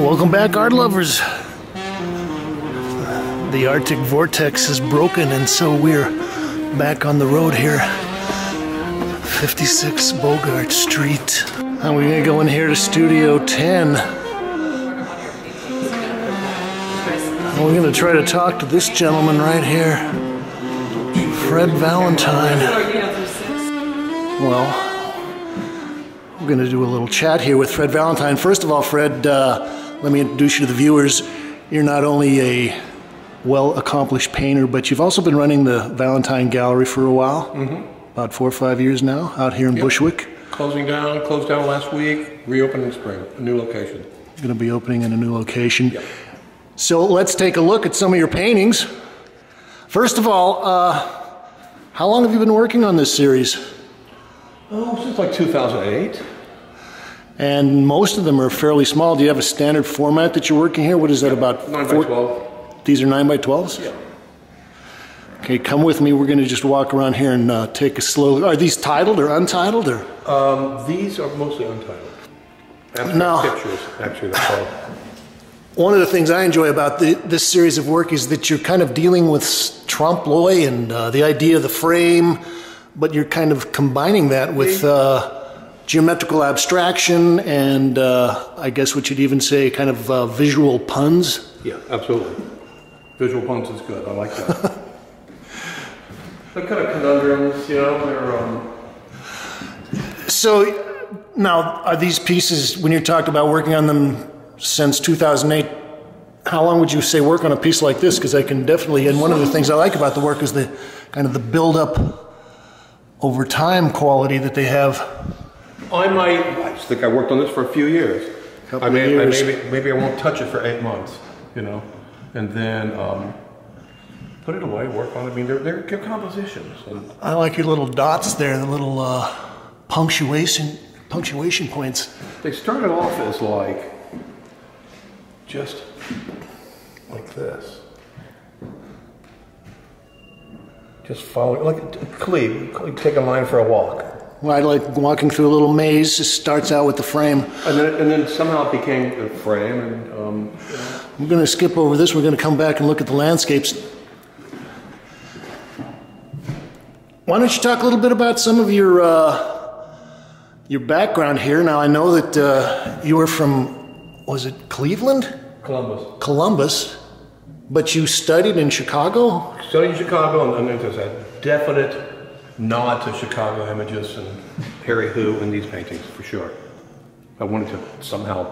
Welcome back, art lovers. The Arctic Vortex is broken, and so we're back on the road here. 56 Bogart Street. And we're gonna go in here to Studio 10. And we're gonna try to talk to this gentleman right here, Fred Valentine. Well, we're going to do a little chat here with Fred Valentine. First of all, Fred, let me introduce you to the viewers. You're not only a well-accomplished painter, but you've also been running the Valentine Gallery for a while, about 4 or 5 years now, out here in Bushwick. Closed down last week, reopened in spring, a new location. Going to be opening in a new location. Yep. So let's take a look at some of your paintings. First of all, how long have you been working on this series? Oh, since like 2008. And most of them are fairly small. Do you have a standard format that you're working here? What is that, about 9 by 12. These are 9 by 12s? Yeah. Okay, come with me. We're going to just walk around here and take a slow... Are these titled or untitled? Or? These are mostly untitled. Now, pictures, actually, they're called. One of the things I enjoy about this series of work is that you're kind of dealing with trompe-l'oeil and the idea of the frame, but you're kind of combining that with geometrical abstraction and I guess what you'd even say kind of visual puns. Yeah, absolutely. Visual puns is good. I like that. They're kind of conundrums, you know. They're So now, are these pieces, when you're talking about working on them since 2008, how long would you say work on a piece like this? Because I can definitely, and one of the things I like about the work is the kind of the build-up over time quality that they have. I think I worked on this for a few years. Maybe I won't touch it for 8 months, you know, and then put it away, work on it. I mean, they're compositions. I like your little dots there, the little punctuation points. They started off as like just like this. Just follow, like Cleve, take a line for a walk. Well, I like walking through a little maze. It starts out with the frame. And then somehow it became a frame. And I'm going to skip over this. We're going to come back and look at the landscapes. Why don't you talk a little bit about some of your background here? Now, I know that you were from, was it Cleveland? Columbus. But you studied in Chicago? Studied in Chicago, and there's a definite nod to Chicago images and Harry Hu in these paintings, for sure. I wanted to somehow,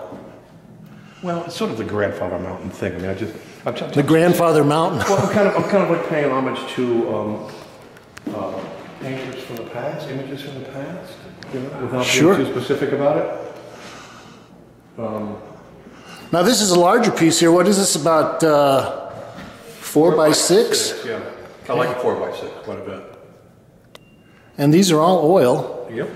well, it's sort of the Grandfather Mountain thing. I mean, the Grandfather Mountain. Well, I'm kind of like paying homage to painters from the past, images from the past, you know, without being too specific about it. Now this is a larger piece here. What is this, about 4 by 6? Yeah, I like a 4 by 6 quite a bit. And these are all oil. Yep.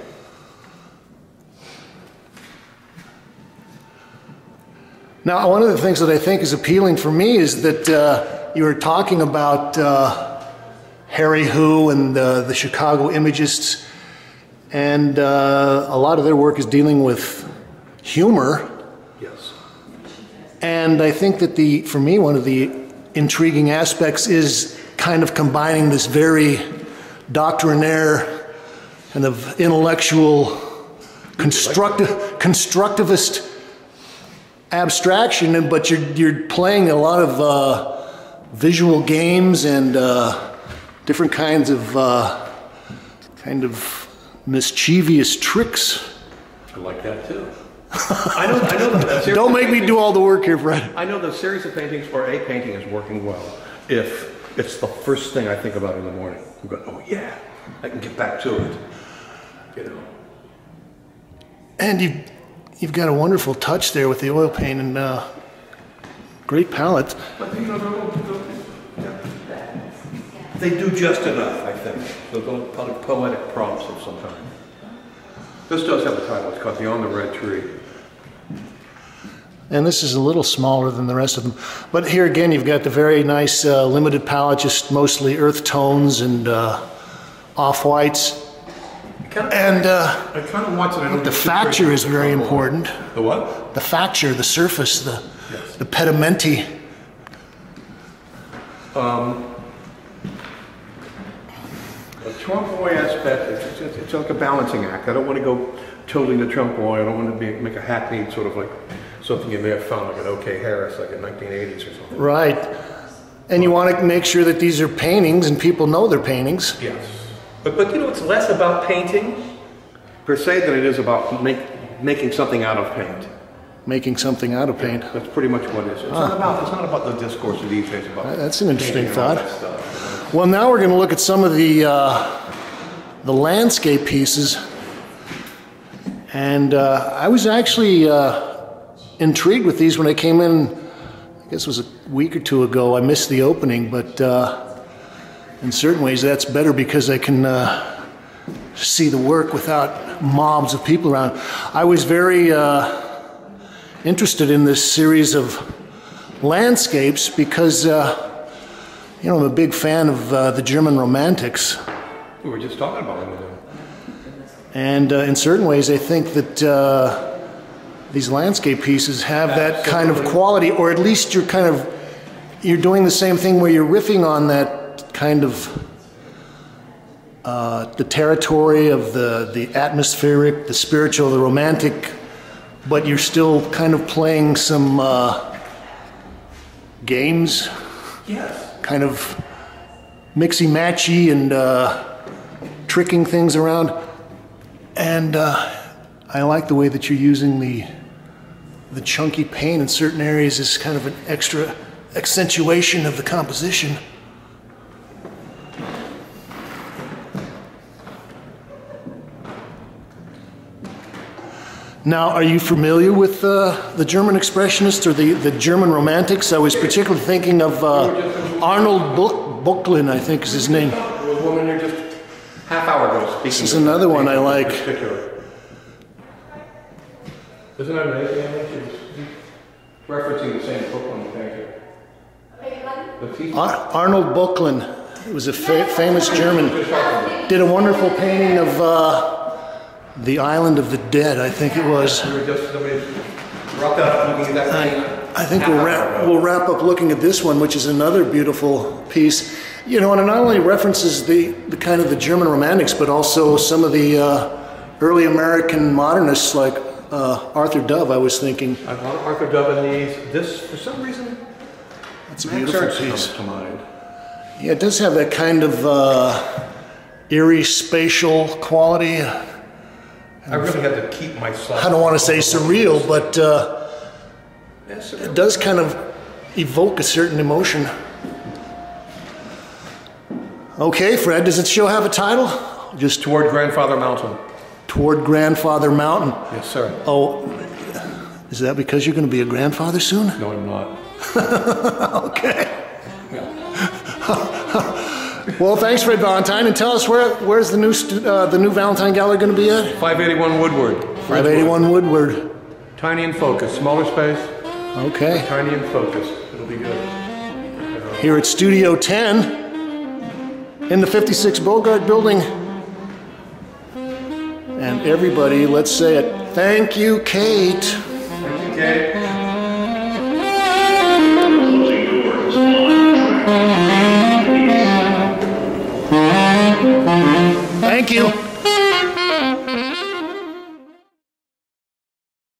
Now, one of the things that I think is appealing for me is that you were talking about Harry Hu and the Chicago Imagists, and a lot of their work is dealing with humor. Yes. And I think that for me, one of the intriguing aspects is kind of combining this very doctrinaire kind of intellectual constructivist abstraction, but you're playing a lot of visual games and different kinds of kind of mischievous tricks. I like that too. I know that Don't make me do all the work here, Fred. I know the series of paintings or a painting is working well if it's the first thing I think about in the morning. I'm going, oh yeah, I can get back to it, you know. And you've got a wonderful touch there with the oil paint and great palette. But you know, they do just enough, I think. They're poetic prompts of some kind. This does have a title. It's called Beyond the Red Tree. And this is a little smaller than the rest of them. But here again, you've got the very nice limited palette, just mostly earth tones and off-whites. And I kind of want to. the facture is very important. The what? The facture, the surface, the pedimenti. The trompe-l'oeil aspect, it's like a balancing act. I don't want to go totally to trompe-l'oeil. I don't want to make a hackneyed sort of like something you may have found like an OK Harris, like in 1980s or something. Right. And you want to make sure that these are paintings and people know they're paintings. Yes. But you know, it's less about painting per se than it is about making something out of paint. Making something out of paint. That's pretty much what it is. It's not about the discourse of these days. That's an interesting thought. Well, now we're going to look at some of the landscape pieces. And I was actually intrigued with these when I came in. I guess it was a week or two ago. I missed the opening, but in certain ways that's better because I can see the work without mobs of people around. I was very interested in this series of landscapes because you know, I'm a big fan of the German Romantics. We were just talking about them. And in certain ways I think that these landscape pieces have that kind of quality, or at least you're doing the same thing where you're riffing on that kind of the territory of the atmospheric, the spiritual, the romantic, but you're still kind of playing some games. Yes. Kind of mixy-matchy and tricking things around. And I like the way that you're using the chunky paint in certain areas as kind of an extra accentuation of the composition. Now, are you familiar with the German Expressionists or the German Romantics? I was particularly thinking of Arnold Buckland, I think is his name. There was a woman here just half hour ago speaking. This is another one I like. Isn't that amazing? She was referencing the same Buckland painter. Arnold Buckland was a famous German. Did a wonderful painting of the Island of the Dead, I think it was. We were just somebody brought that up looking at that painting. I think we'll wrap up looking at this one, which is another beautiful piece. You know, and it not only references the kind of the German Romantics, but also some of the early American modernists like Arthur Dove, I was thinking. I thought Arthur Dove and these. This, for some reason, that's a beautiful piece. Comes to mind. Yeah, it does have that kind of eerie spatial quality. I really had to keep myself. I don't want to say surreal, but it does kind of evoke a certain emotion. Okay, Fred, does the show have a title? Just Toward Grandfather Mountain. Toward Grandfather Mountain. Yes, sir. Oh, is that because you're going to be a grandfather soon? No, I'm not. Okay. Well, thanks, Fred Valentine, and tell us where's the new Valentine Gallery going to be at? 581 Woodward. 581 Woodward. Tiny in focus, smaller space. Okay. Tiny in focus. It'll be good. Here at Studio 10 in the 56 Bogart Building. And everybody, let's say it. Thank you, Kate. Thank you, Kate. Thank you.